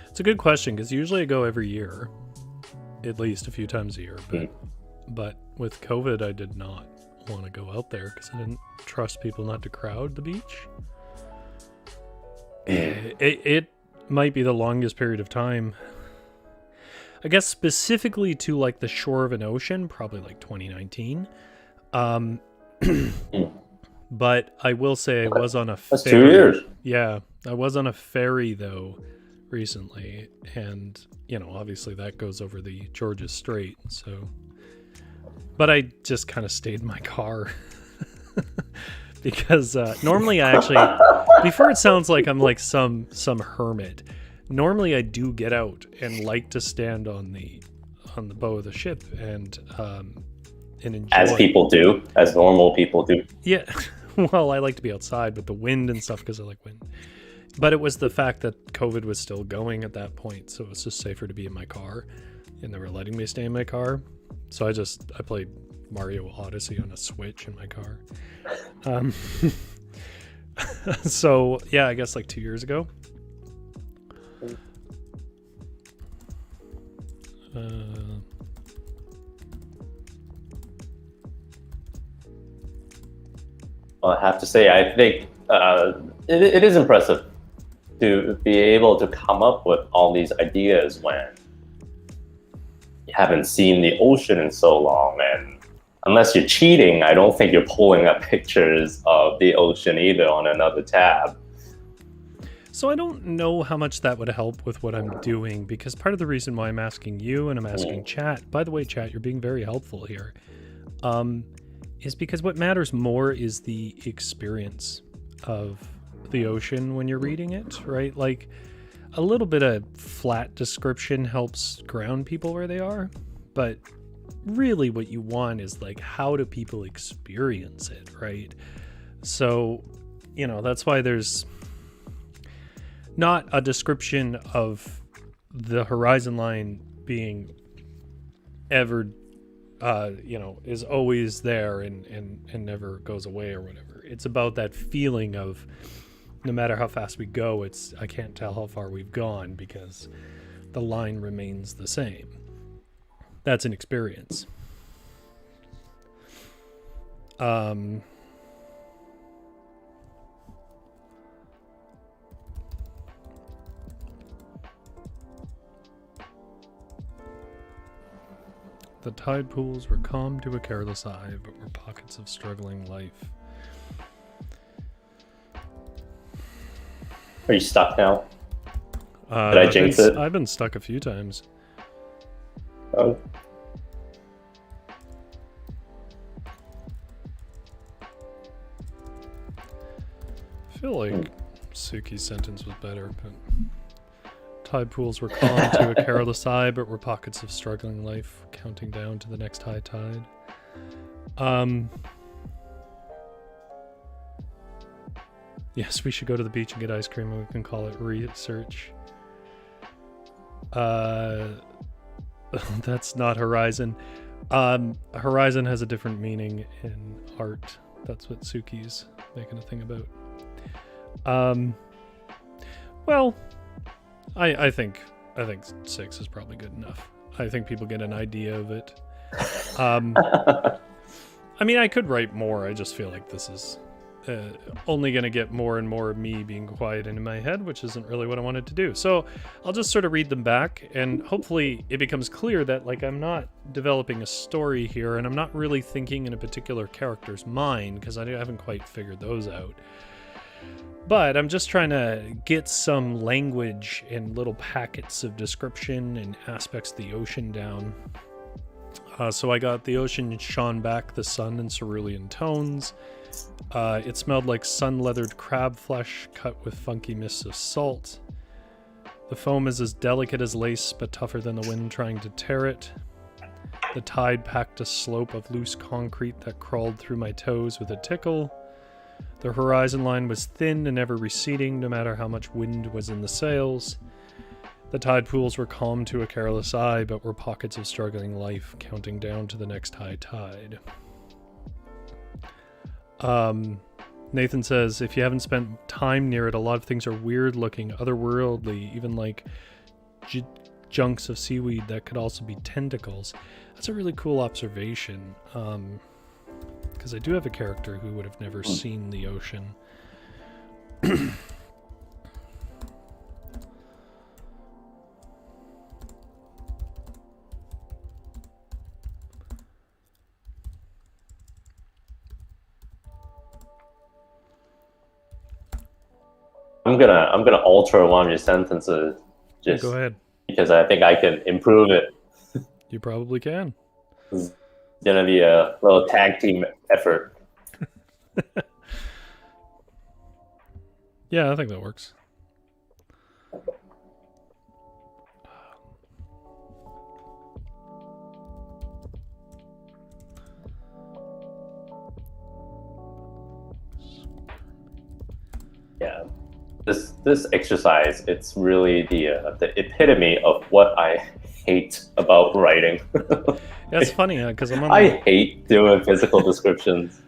[SPEAKER 1] It's a good question, because usually I go every year, at least a few times a year. But with COVID, I did not want to go out there because I didn't trust people not to crowd the beach. It might be the longest period of time. I guess specifically to like the shore of an ocean, probably like 2019. But I will say I was on a ferry.
[SPEAKER 2] That's 2 years.
[SPEAKER 1] Yeah, I was on a ferry though recently, and you know, obviously that goes over the Georgia Strait. So, but I just kind of stayed in my car because normally I actually, before it sounds like I'm like some hermit, normally I do get out and like to stand on the bow of the ship and enjoy.
[SPEAKER 2] As people do, as normal people do.
[SPEAKER 1] Yeah. Well, I like to be outside with the wind and stuff because I like wind. But it was the fact that COVID was still going at that point, so it was just safer to be in my car, and they were letting me stay in my car. So I played Mario Odyssey on a Switch in my car. So yeah, I guess like 2 years ago.
[SPEAKER 2] Well, I have to say, I think it is impressive to be able to come up with all these ideas when you haven't seen the ocean in so long. And unless you're cheating, I don't think you're pulling up pictures of the ocean either on another tab.
[SPEAKER 1] So I don't know how much that would help with what I'm doing, because part of the reason why I'm asking you and I'm asking chat, by the way, chat, you're being very helpful here, is because what matters more is the experience of the ocean when you're reading it, right? Like a little bit of flat description helps ground people where they are, but really what you want is like, how do people experience it, right? So, you know, that's why there's not a description of the horizon line being ever is always there and never goes away or whatever. It's about that feeling of no matter how fast we go, I can't tell how far we've gone because the line remains the same. That's an experience. The tide pools were calm to a careless eye, but were pockets of struggling life.
[SPEAKER 2] Are you stuck now? Did I jinx it?
[SPEAKER 1] I've been stuck a few times.
[SPEAKER 2] Oh.
[SPEAKER 1] I feel like Suki's sentence was better, but tide pools were calm to a careless eye, but were pockets of struggling life, counting down to the next high tide. Yes, we should go to the beach and get ice cream, and we can call it research. That's not Horizon. Horizon has a different meaning in art. That's what Suki's making a thing about. Well, I think 6 is probably good enough. I think people get an idea of it. I mean, I could write more. I just feel like this is only going to get more and more of me being quiet in my head, which isn't really what I wanted to do. So I'll just sort of read them back, and hopefully it becomes clear that like I'm not developing a story here, and I'm not really thinking in a particular character's mind, because I haven't quite figured those out. But I'm just trying to get some language and little packets of description and aspects of the ocean down. So I got the ocean shone back the sun in cerulean tones. It smelled like sun-leathered crab flesh cut with funky mists of salt. The foam is as delicate as lace, but tougher than the wind trying to tear it. The tide packed a slope of loose concrete that crawled through my toes with a tickle. The horizon line was thin and ever receding, no matter how much wind was in the sails. The tide pools were calm to a careless eye, but were pockets of struggling life, counting down to the next high tide. Nathan says, if you haven't spent time near it, a lot of things are weird looking, otherworldly, even like junks of seaweed that could also be tentacles. That's a really cool observation, because I do have a character who would have never seen the ocean.
[SPEAKER 2] I'm gonna alter one of your sentences just
[SPEAKER 1] Go ahead.
[SPEAKER 2] because I think I can improve it.
[SPEAKER 1] You probably can.
[SPEAKER 2] It's gonna be a little tag team effort.
[SPEAKER 1] Yeah, I think that works.
[SPEAKER 2] Yeah, this exercise, it's really the epitome of what I hate about writing.
[SPEAKER 1] That's funny because I'm on.
[SPEAKER 2] I hate doing physical descriptions.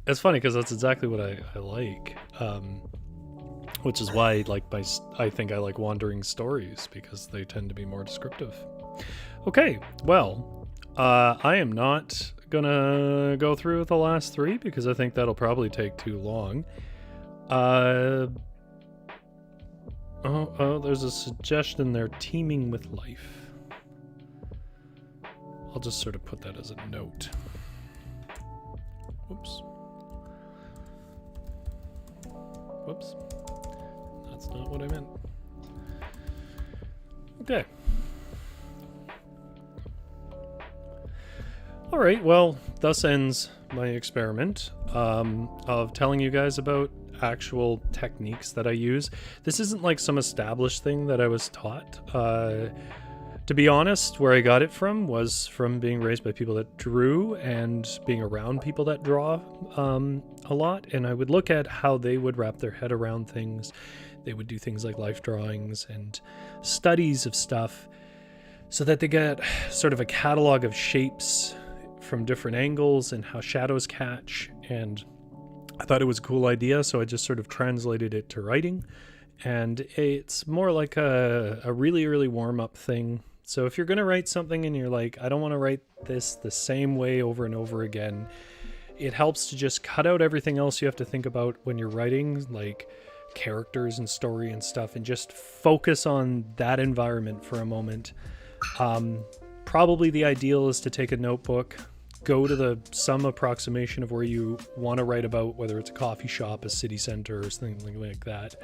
[SPEAKER 1] It's funny because that's exactly what I like, which is why I think I like wandering stories, because they tend to be more descriptive. Okay, well, I am not gonna go through with the last 3 because I think that'll probably take too long. There's a suggestion there, teeming with life. I'll just sort of put that as a note. Whoops. That's not what I meant. Okay. All right, well, thus ends my experiment of telling you guys about actual techniques that I use. This isn't like some established thing that I was taught. To be honest, where I got it from was from being raised by people that drew and being around people that draw a lot. And I would look at how they would wrap their head around things. They would do things like life drawings and studies of stuff so that they get sort of a catalog of shapes from different angles and how shadows catch. And I thought it was a cool idea, so I just sort of translated it to writing. And it's more like a really, really warm-up thing. So if you're going to write something and you're like, I don't want to write this the same way over and over again, it helps to just cut out everything else you have to think about when you're writing, like characters and story and stuff, and just focus on that environment for a moment. Probably the ideal is to take a notebook, go to some approximation of where you want to write about, whether it's a coffee shop, a city center, or something like that.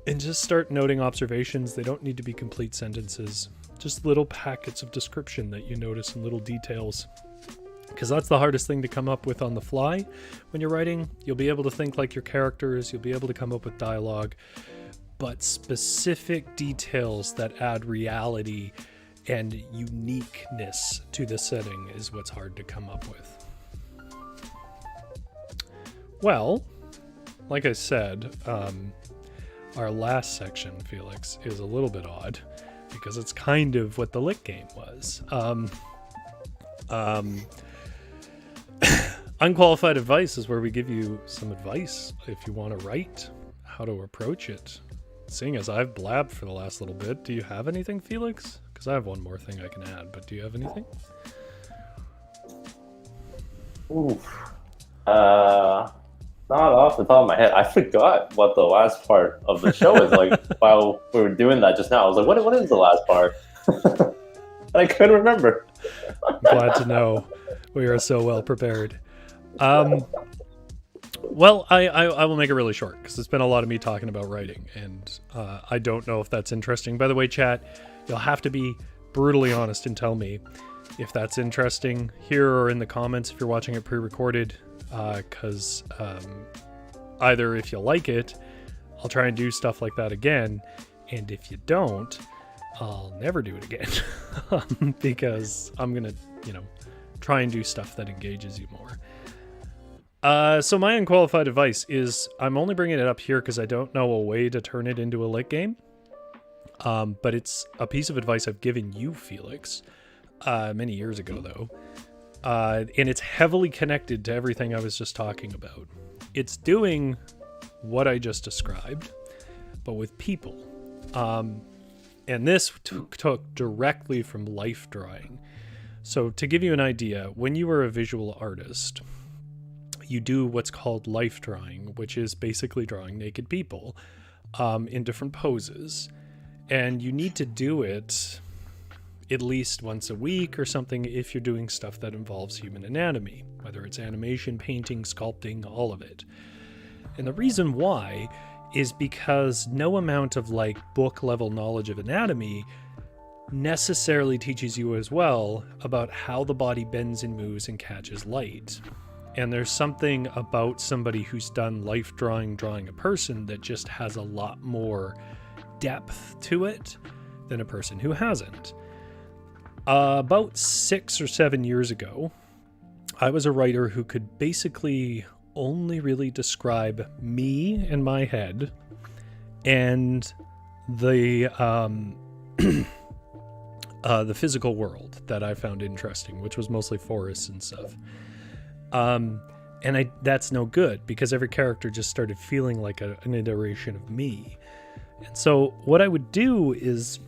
[SPEAKER 1] And just start noting observations. They don't need to be complete sentences, just little packets of description that you notice and little details. Because that's the hardest thing to come up with on the fly when you're writing. You'll be able to think like your characters, you'll be able to come up with dialogue, but specific details that add reality and uniqueness to the setting is what's hard to come up with. Well, like I said, our last section, Felix, is a little bit odd because it's kind of what the lit game was. Unqualified advice is where we give you some advice if you want to write, how to approach it. Seeing as I've blabbed for the last little bit, do you have anything, Felix? Because I have one more thing I can add, but do you have anything?
[SPEAKER 2] Oof. Not off the top of my head. I forgot what the last part of the show is like while we were doing that just now. I was like, what is the last part? I couldn't remember.
[SPEAKER 1] I'm glad to know we are so well prepared. Well, I will make it really short because it's been a lot of me talking about writing, and I don't know if that's interesting. By the way, chat, you'll have to be brutally honest and tell me if that's interesting here or in the comments if you're watching it pre-recorded, because either if you like it, I'll try and do stuff like that again, and if you don't, I'll never do it again because I'm gonna, try and do stuff that engages you more. So my unqualified advice is I'm only bringing it up here because I don't know a way to turn it into a lit game. But it's a piece of advice I've given you, Felix, many years ago, though. And it's heavily connected to everything I was just talking about. It's doing what I just described, but with people. And this took directly from life drawing. So to give you an idea, when you are a visual artist, you do what's called life drawing, which is basically drawing naked people in different poses. And you need to do it at least once a week or something if you're doing stuff that involves human anatomy, whether it's animation, painting, sculpting, all of it. And the reason why is because no amount of book level knowledge of anatomy necessarily teaches you as well about how the body bends and moves and catches light. And there's something about somebody who's done life drawing a person that just has a lot more depth to it than a person who hasn't. About 6 or 7 years ago, I was a writer who could basically only really describe me in my head and the physical world that I found interesting, which was mostly forests and stuff. That's no good because every character just started feeling like an iteration of me. And so what I would do is,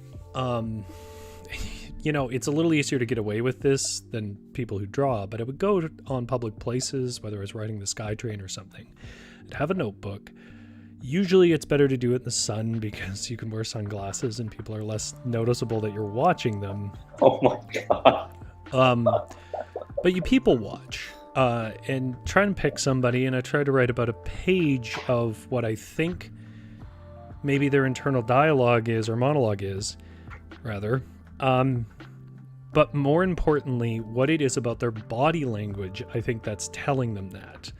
[SPEAKER 1] it's a little easier to get away with this than people who draw, but I would go on public places, whether I was riding the SkyTrain or something, I'd have a notebook. Usually it's better to do it in the sun because you can wear sunglasses and people are less noticeable that you're watching them.
[SPEAKER 2] Oh my God.
[SPEAKER 1] But you people watch. And try and pick somebody, and I try to write about a page of what I think maybe their internal dialogue is, or monologue is, rather. But more importantly, what it is about their body language, I think that's telling them that.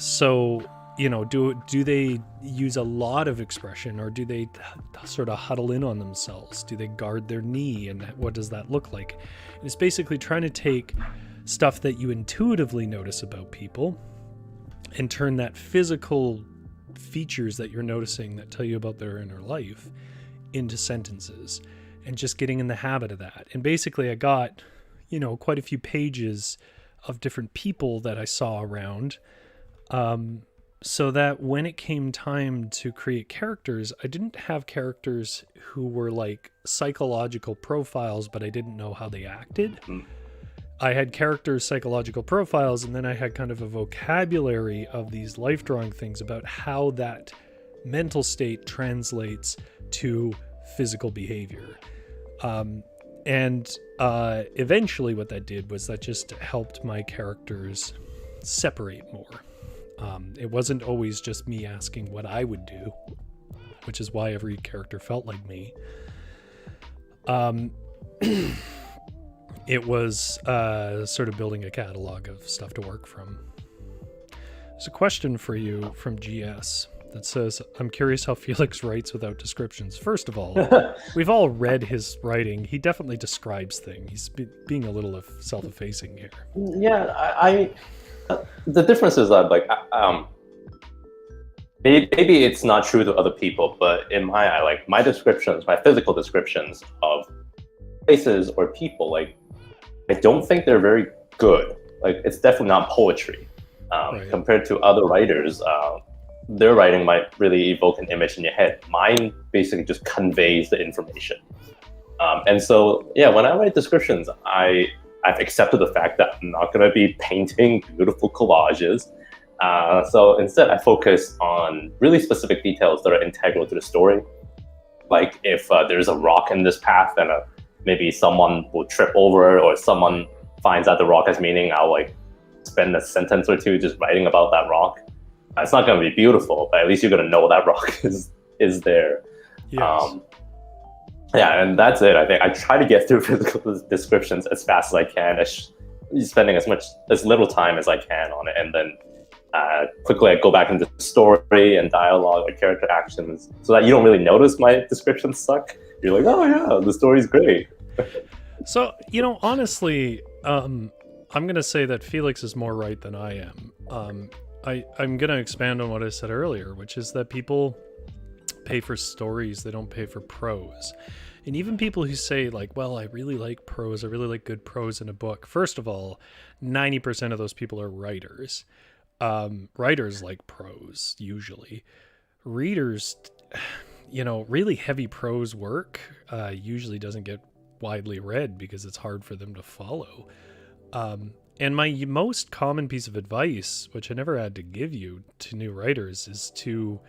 [SPEAKER 1] So, do they use a lot of expression, or do they sort of huddle in on themselves? Do they guard their knee, and what does that look like? And it's basically trying to take stuff that you intuitively notice about people and turn that physical features that you're noticing that tell you about their inner life into sentences, and just getting in the habit of that. And basically I got, quite a few pages of different people that I saw around, so that when it came time to create characters, I didn't have characters who were like psychological profiles, but I didn't know how they acted. I had characters' psychological profiles, and then I had kind of a vocabulary of these life drawing things about how that mental state translates to physical behavior. Eventually what that did was that just helped my characters separate more. It wasn't always just me asking what I would do. which is why every character felt like me. It was sort of building a catalog of stuff to work from. There's a question for you from GS that says, I'm curious how Felix writes without descriptions. First of all, we've all read his writing. He definitely describes things. He's being a little self-effacing here.
[SPEAKER 2] Yeah, I the difference is that, like, maybe it's not true to other people, but in my eye, like, my descriptions, my physical descriptions of places or people, like, I don't think they're very good. Like, it's definitely not poetry.
[SPEAKER 1] Right.
[SPEAKER 2] Compared to other writers, their writing might really evoke an image in your head. Mine basically just conveys the information. And so, yeah, when I write descriptions, I've accepted the fact that I'm not going to be painting beautiful collages. So instead, I focus on really specific details that are integral to the story. Like if there's a rock in this path and maybe someone will trip over it, or someone finds out the rock has meaning, I'll like spend a sentence or two just writing about that rock. It's not going to be beautiful, but at least you're going to know that rock is there.
[SPEAKER 1] Yes.
[SPEAKER 2] Yeah, and that's it. I think I try to get through physical descriptions as fast as I can, spending as little time as I can on it, and then quickly I go back into story and dialogue or character actions, so that you don't really notice my descriptions suck. You're like, oh yeah, the story's great.
[SPEAKER 1] So, honestly, I'm going to say that Felix is more right than I am. I'm going to expand on what I said earlier, which is that people pay for stories, they don't pay for prose. And even people who say, like, well, I really like prose, I really like good prose in a book. First of all, 90% of those people are writers. Writers like prose, usually. Readers, really heavy prose work usually doesn't get widely read because it's hard for them to follow. And my most common piece of advice, which I never had to give you to new writers, is to,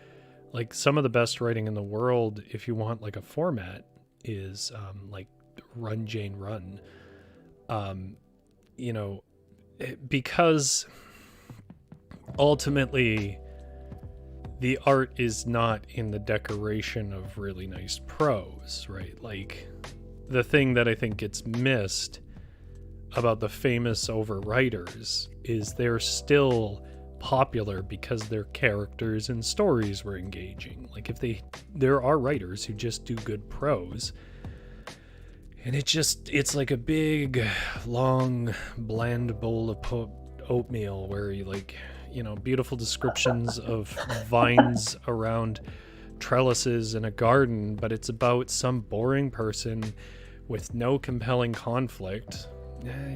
[SPEAKER 1] like, some of the best writing in the world, if you want like a format, is like Run Jane Run. Because ultimately the art is not in the decoration of really nice prose, right? Like, the thing that I think gets missed about the famous overwriters is they're still popular because their characters and stories were engaging. Like, there are writers who just do good prose, and it's like a big, long, bland bowl of oatmeal where you, like, beautiful descriptions of vines around trellises in a garden, but it's about some boring person with no compelling conflict.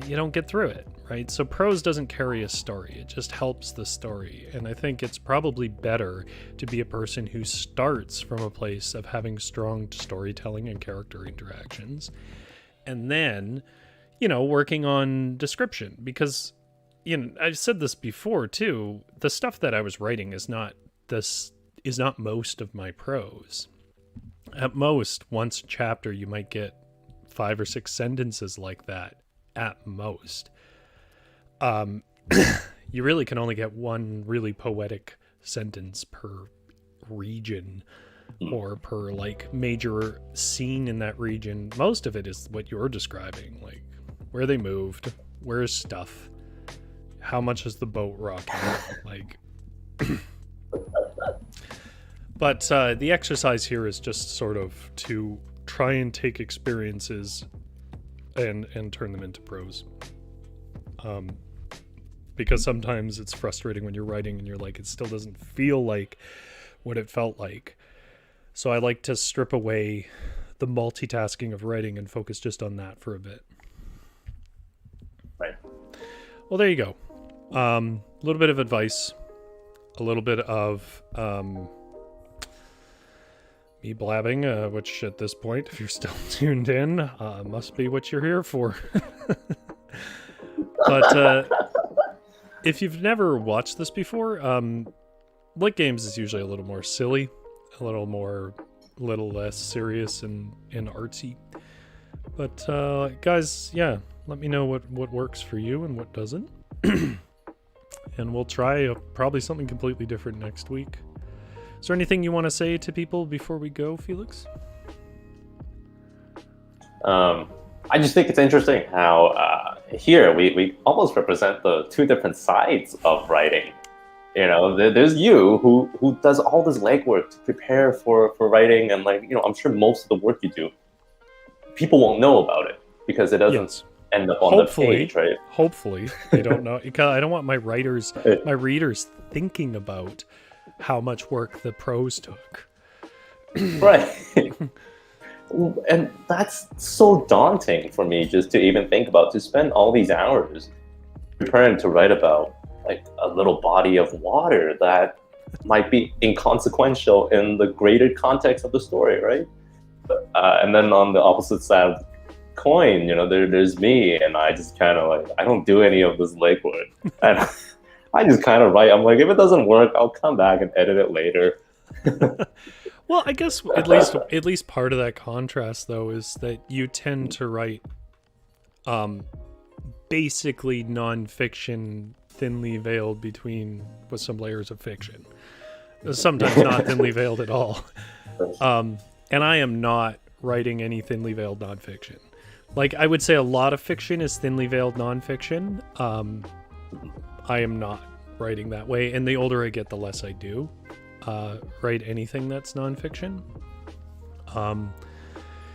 [SPEAKER 1] You don't get through it, right? So prose doesn't carry a story, it just helps the story. And I think it's probably better to be a person who starts from a place of having strong storytelling and character interactions, and then, working on description. Because, I've said this before too, the stuff that I was writing is not most of my prose. At most, once a chapter, you might get 5 or 6 sentences like that. At most. You really can only get one really poetic sentence per region, or per like major scene in that region. Most of it is what you're describing, like where they moved, where's stuff, how much is the boat rocking, like. But the exercise here is just sort of to try and take experiences and turn them into prose. Because sometimes it's frustrating when you're writing and you're like, it still doesn't feel like what it felt like. So I like to strip away the multitasking of writing and focus just on that for a bit.
[SPEAKER 2] Right.
[SPEAKER 1] Well, there you go. A little bit of advice, a little bit of me blabbing, which at this point, if you're still tuned in, must be what you're here for. But if you've never watched this before, Litgames is usually a little more silly, a little less serious and artsy. But guys, yeah, let me know what works for you and what doesn't. And we'll try probably something completely different next week. Is there anything you want to say to people before we go, Felix?
[SPEAKER 2] I just think it's interesting how here we almost represent the two different sides of writing. You know, there's you who does all this legwork to prepare for writing, and like, you know, I'm sure most of the work you do, people won't know about it because it doesn't end up on the page, right?
[SPEAKER 1] Hopefully they don't know, because I don't want my readers thinking about how much work the prose took.
[SPEAKER 2] Right. And that's so daunting for me just to even think about, to spend all these hours preparing to write about like a little body of water that might be inconsequential in the greater context of the story, right? And then on the opposite side of the coin, you know, there's me, and I just kind of like, I don't do any of this legwork. And I just kind of write. I'm like, if it doesn't work, I'll come back and edit it later.
[SPEAKER 1] Well, I guess at least part of that contrast, though, is that you tend to write basically nonfiction, thinly veiled with some layers of fiction. Sometimes not thinly veiled at all. And I am not writing any thinly veiled nonfiction. Like, I would say a lot of fiction is thinly veiled nonfiction. I am not writing that way, and the older I get, the less I do write anything that's nonfiction.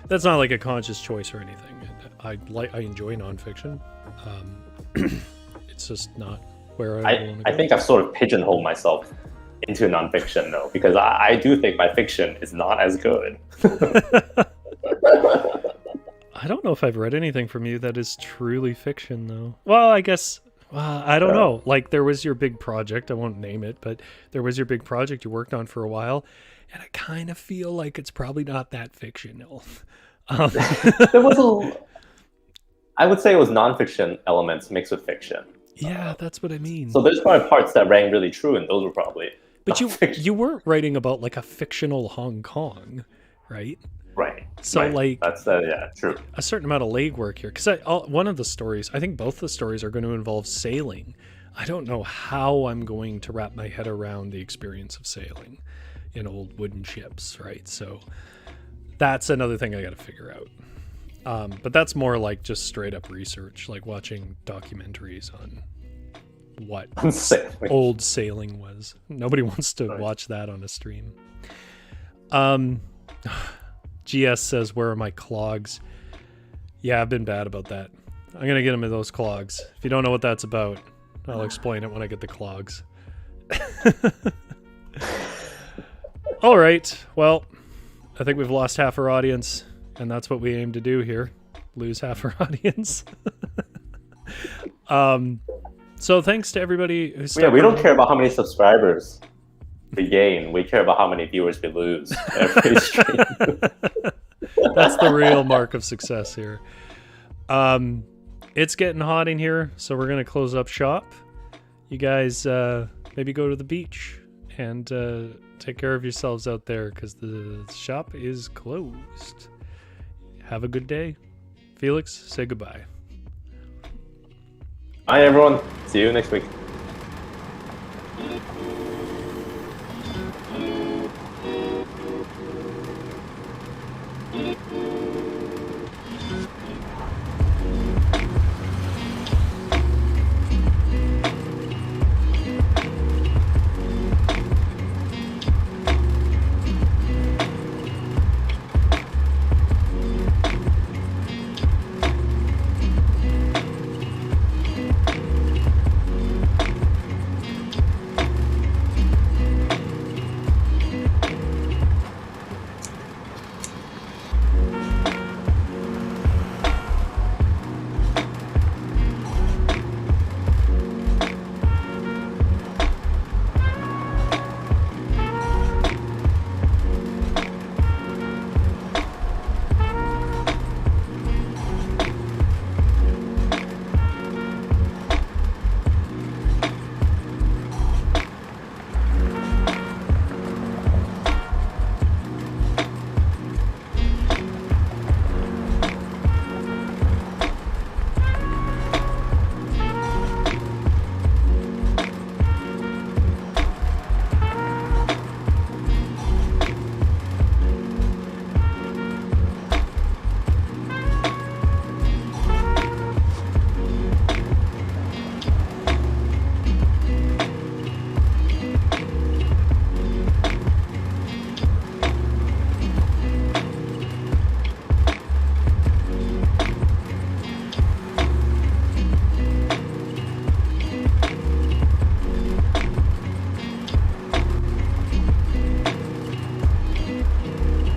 [SPEAKER 1] That's not like a conscious choice or anything. I enjoy nonfiction. It's just not where I want to go.
[SPEAKER 2] I think I've sort of pigeonholed myself into nonfiction, though, because I do think my fiction is not as good.
[SPEAKER 1] I don't know if I've read anything from you that is truly fiction, though. Well, I guess... I don't know. Like, there was your big project. I won't name it, but there was your big project you worked on for a while, and I kind of feel like it's probably not that fictional.
[SPEAKER 2] There was I would say it was nonfiction elements mixed with fiction.
[SPEAKER 1] Yeah, that's what I mean.
[SPEAKER 2] So there's probably parts that rang really true, and those were probably.
[SPEAKER 1] But you weren't writing about like a fictional Hong Kong, right?
[SPEAKER 2] Right.
[SPEAKER 1] So
[SPEAKER 2] right.
[SPEAKER 1] like
[SPEAKER 2] that's true.
[SPEAKER 1] A certain amount of legwork here, because one of the stories, I think both the stories are going to involve sailing. I don't know how I'm going to wrap my head around the experience of sailing in old wooden ships, right? So that's another thing I got to figure out. But that's more like just straight up research, like watching documentaries on what old sailing was. Nobody wants to watch that on a stream. GS says, where are my clogs? Yeah, I've been bad about that. I'm going to get him in those clogs. If you don't know what that's about, I'll explain it when I get the clogs. All right. Well, I think we've lost half our audience, and that's what we aim to do here. Lose half our audience. So thanks to everybody who stuck
[SPEAKER 2] we don't care about how many subscribers we gain. We care about how many viewers we lose every stream.
[SPEAKER 1] That's the real mark of success here. It's getting hot in here, so we're going to close up shop. You guys maybe go to the beach and take care of yourselves out there, because the shop is closed. Have a good day. Felix, say goodbye.
[SPEAKER 2] Bye, everyone. See you next week.